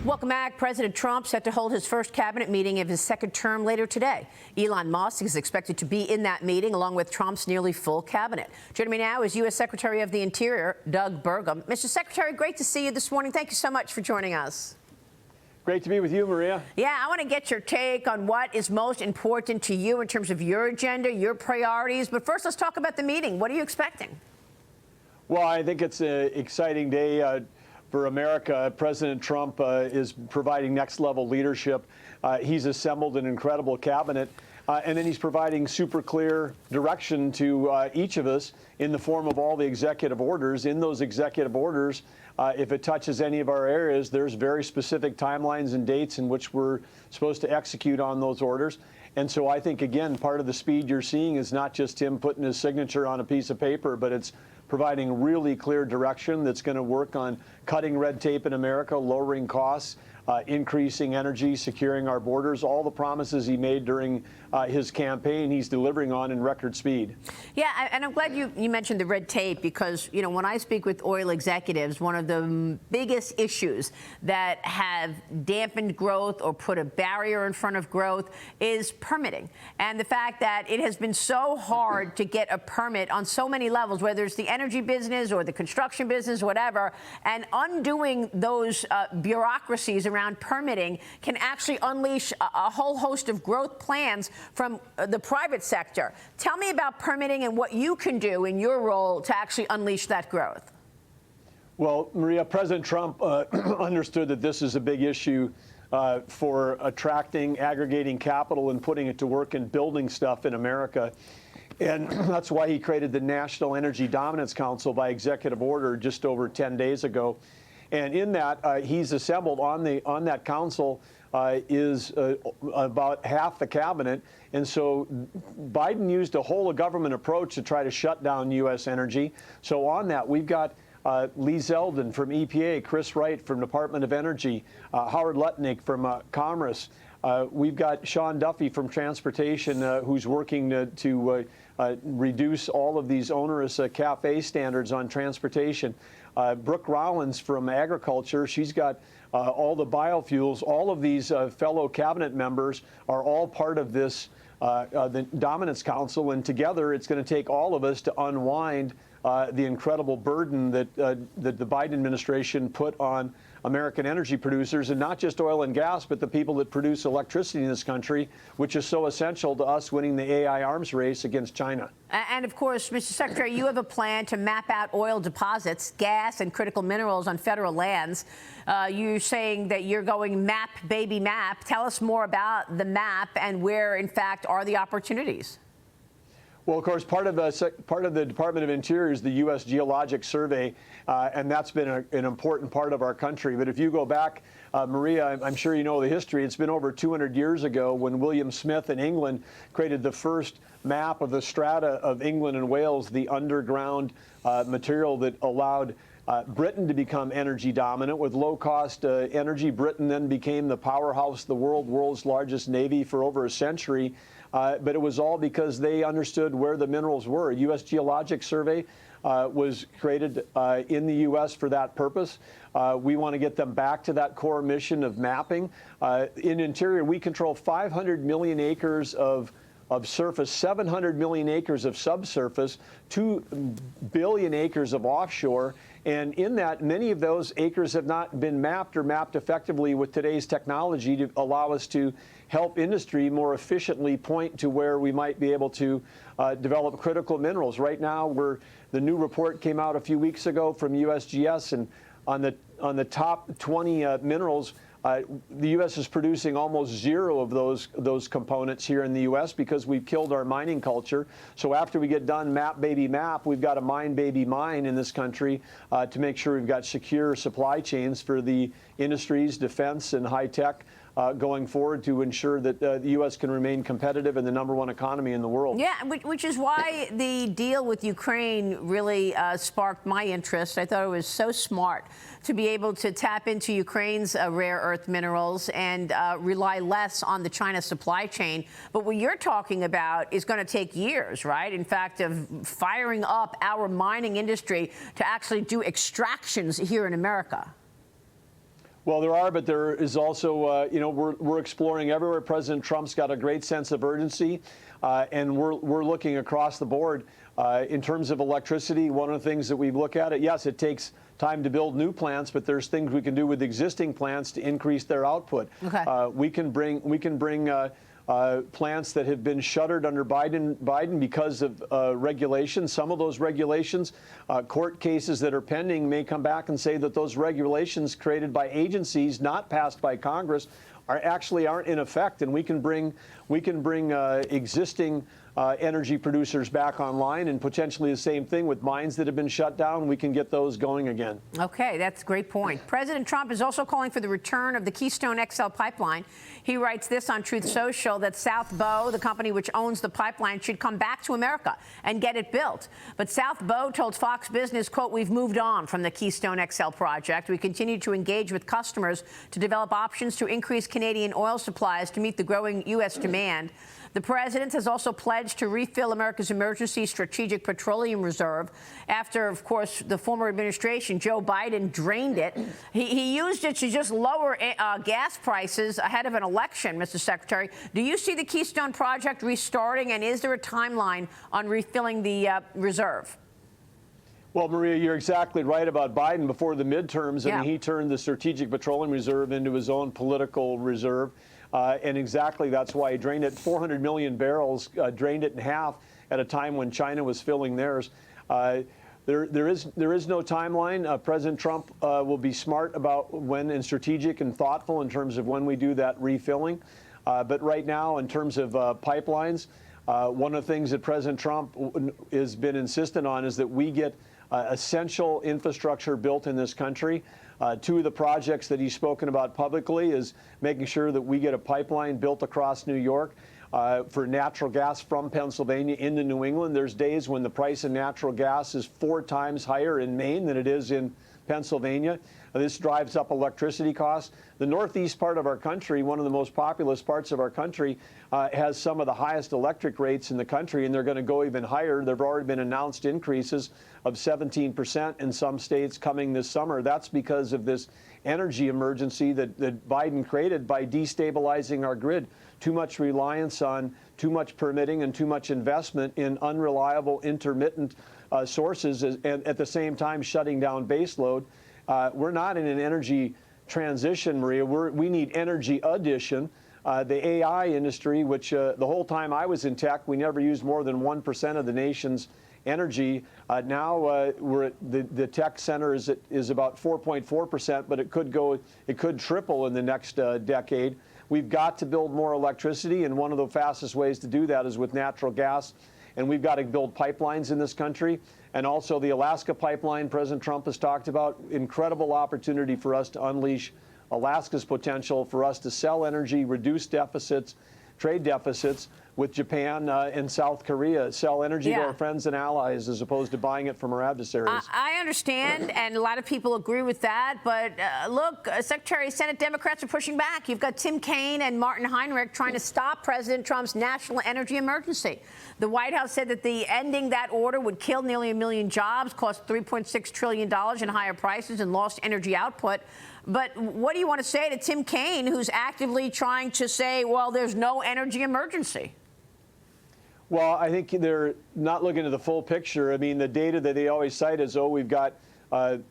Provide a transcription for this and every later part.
Welcome back. President Trump set to hold his first cabinet meeting of his second term later today. Elon Musk is expected to be in that meeting along with Trump's nearly full cabinet. Joining me now is U.S. Secretary of the Interior, Doug Burgum. Mr. Secretary, great to see you this morning. Thank you so much for joining us. Great to be with you, Maria. Yeah, I want to get your take on what is most important to you in terms of your agenda, your priorities. But first, let's talk about the meeting. What are you expecting? Well, I think it's an exciting day for America. President Trump is providing next-level leadership. He's assembled an incredible cabinet, and then he's providing super clear direction to each of us in the form of all the executive orders. In those executive orders, if it touches any of our areas, there's very specific timelines and dates in which we're supposed to execute on those orders. And so I think, again, part of the speed you're seeing is not just him putting his signature on a piece of paper, but it's providing really clear direction that's going to work on cutting red tape in America, lowering costs, increasing energy, securing our borders. All the promises he made during his campaign, he's delivering on in record speed. Yeah, and I'm glad you mentioned the red tape because, you know, when I speak with oil executives, one of the biggest issues that have dampened growth or put a barrier in front of growth is permitting. And the fact that it has been so hard to get a permit on so many levels, whether it's the energy business or the construction business, whatever, and undoing those bureaucracies around permitting can actually unleash a whole host of growth plans from the private sector. Tell me about permitting and what you can do in your role to actually unleash that growth. Well, Maria, President Trump understood that this is a big issue for attracting, aggregating capital and putting it to work and building stuff in America. And that's why he created the National Energy Dominance Council by executive order just over 10 days ago. And in that, he's assembled on that council is about half the cabinet. And so Biden used a whole of government approach to try to shut down U.S. energy. So on that, we've got Lee Zeldin from EPA, Chris Wright from Department of Energy, Howard Lutnick from Commerce. We've got Sean Duffy from Transportation, who's working to reduce all of these onerous CAFE standards on transportation. Brooke Rollins from Agriculture, she's got all the biofuels. All of these fellow cabinet members are all part of this the Dominance Council, and together it's going to take all of us to unwind the incredible burden that the Biden administration put on American energy producers, and not just oil and gas, but the people that produce electricity in this country, which is so essential to us winning the AI arms race against China. And of course, Mr. Secretary, you have a plan to map out oil deposits, gas, and critical minerals on federal lands. You're saying that you're going map, baby, map. Tell us more about the map and where, in fact, are the opportunities. Well, of course, part of the Department of Interior is the U.S. Geologic Survey, and that's been an important part of our country. But if you go back, Maria, I'm sure you know the history. It's been over 200 years ago when William Smith in England created the first map of the strata of England and Wales, the underground material that allowed Britain to become energy dominant with low-cost energy. Britain then became the powerhouse, the world's largest navy for over a century. But it was all because they understood where the minerals were. U.S. Geologic Survey was created in the U.S. for that purpose. We want to get them back to that core mission of mapping. In Interior, we control 500 million acres of surface, 700 million acres of subsurface, 2 billion acres of offshore. And in that, many of those acres have not been mapped or mapped effectively with today's technology to allow us to help industry more efficiently point to where we might be able to develop critical minerals. Right now, the new report came out a few weeks ago from USGS, and on the top 20 minerals, the U.S. is producing almost zero of those components here in the U.S. because we've killed our mining culture. So after we get done map, baby, map, we've got to mine, baby, mine in this country to make sure we've got secure supply chains for the industries, defense, and high tech going forward to ensure that the U.S. can remain competitive and the #1 economy in the world. Yeah, which is why the deal with Ukraine really sparked my interest. I thought it was so smart to be able to tap into Ukraine's rare earth minerals and rely less on the China supply chain. But what you're talking about is going to take years, right? In fact, of firing up our mining industry to actually do extractions here in America. Well, there are, but there is also, we're exploring everywhere. President Trump's got a great sense of urgency, and we're looking across the board. In terms of electricity, one of the things that we look at yes, it takes time to build new plants, but there's things we can do with existing plants to increase their output. Okay. We can bring plants that have been shuttered under Biden because of regulations. Some of those regulations, court cases that are pending, may come back and say that those regulations created by agencies not passed by Congress aren't in effect, and we can bring existing energy producers back online, and potentially the same thing with mines that have been shut down. We can get those going again. Okay, that's a great point. President Trump is also calling for the return of the Keystone XL pipeline. He writes this on Truth Social, that South Bow, the company which owns the pipeline, should come back to America and get it built. But South Bow told Fox Business, quote, "We've moved on from the Keystone XL project. We continue to engage with customers to develop options to increase Canadian oil supplies to meet the growing U.S. demand." The president has also pledged to refill America's emergency strategic petroleum reserve after, of course, the former administration, Joe Biden, drained it. He used it to just lower gas prices ahead of an election, Mr. Secretary. Do you see the Keystone project restarting, and is there a timeline on refilling the reserve? Well, Maria, you're exactly right about Biden. Before the midterms, Yeah. I mean, he turned the Strategic Petroleum Reserve into his own political reserve. And exactly that's why he drained it. 400 million barrels, drained it in half at a time when China was filling theirs. There is no timeline. President Trump will be smart about when, and strategic and thoughtful in terms of when we do that refilling. But right now, in terms of pipelines, one of the things that President Trump has been insistent on is that we get essential infrastructure built in this country. Two of the projects that he's spoken about publicly is making sure that we get a pipeline built across New York for natural gas from Pennsylvania into New England. There's days when the price of natural gas is 4 times higher in Maine than it is in Pennsylvania. This drives up electricity costs. The northeast part of our country, one of the most populous parts of our country, has some of the highest electric rates in the country, and they're going to go even higher. There have already been announced increases of 17% in some states coming this summer. That's because of this energy emergency that Biden created by destabilizing our grid. Too much reliance on too much permitting and too much investment in unreliable, intermittent sources, and at the same time shutting down baseload. We're not in an energy transition, Maria. We need energy addition. The AI industry, which the whole time I was in tech, we never used more than 1% of the nation's energy. Now the tech center is about 4.4%, but it could triple in the next decade. We've got to build more electricity, and one of the fastest ways to do that is with natural gas. And we've got to build pipelines in this country. And also the Alaska pipeline President Trump has talked about, incredible opportunity for us to unleash Alaska's potential for us to sell energy, reduce deficits, trade deficits with Japan and South Korea, sell energy to our friends and allies as opposed to buying it from our adversaries. I understand, and a lot of people agree with that. But look, Secretary, Senate Democrats are pushing back. You've got Tim Kaine and Martin Heinrich trying to stop President Trump's national energy emergency. The White House said that ending that order would kill nearly 1 million jobs, cost $3.6 trillion in higher prices and lost energy output. But what do you want to say to Tim Kaine, who's actively trying to say, well, there's no energy emergency? Well, I think they're not looking at the full picture. I mean, the data that they always cite is, oh, we've got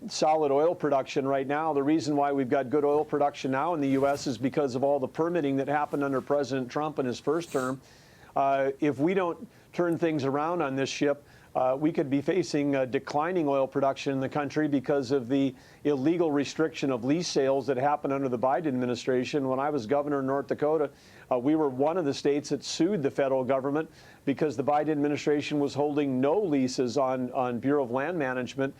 solid oil production right now. The reason why we've got good oil production now in the U.S. is because of all the permitting that happened under President Trump in his first term. If we don't turn things around on this ship, we could be facing declining oil production in the country because of the illegal restriction of lease sales that happened under the Biden administration. When I was governor of North Dakota, we were one of the states that sued the federal government because the Biden administration was holding no leases on Bureau of Land Management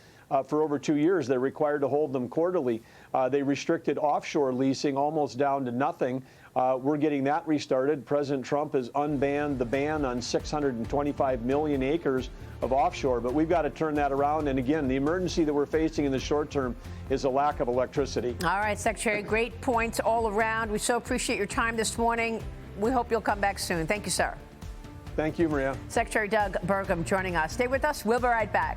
for over 2 years. They're required to hold them quarterly. They restricted offshore leasing almost down to nothing. We're getting that restarted. President Trump has unbanned the ban on 625 million acres of offshore, but we've got to turn that around. And again, the emergency that we're facing in the short term is a lack of electricity. All right, Secretary, great points all around. We so appreciate your time this morning. We hope you'll come back soon. Thank you, sir. Thank you, Maria. Secretary Doug Burgum joining us. Stay with us. We'll be right back.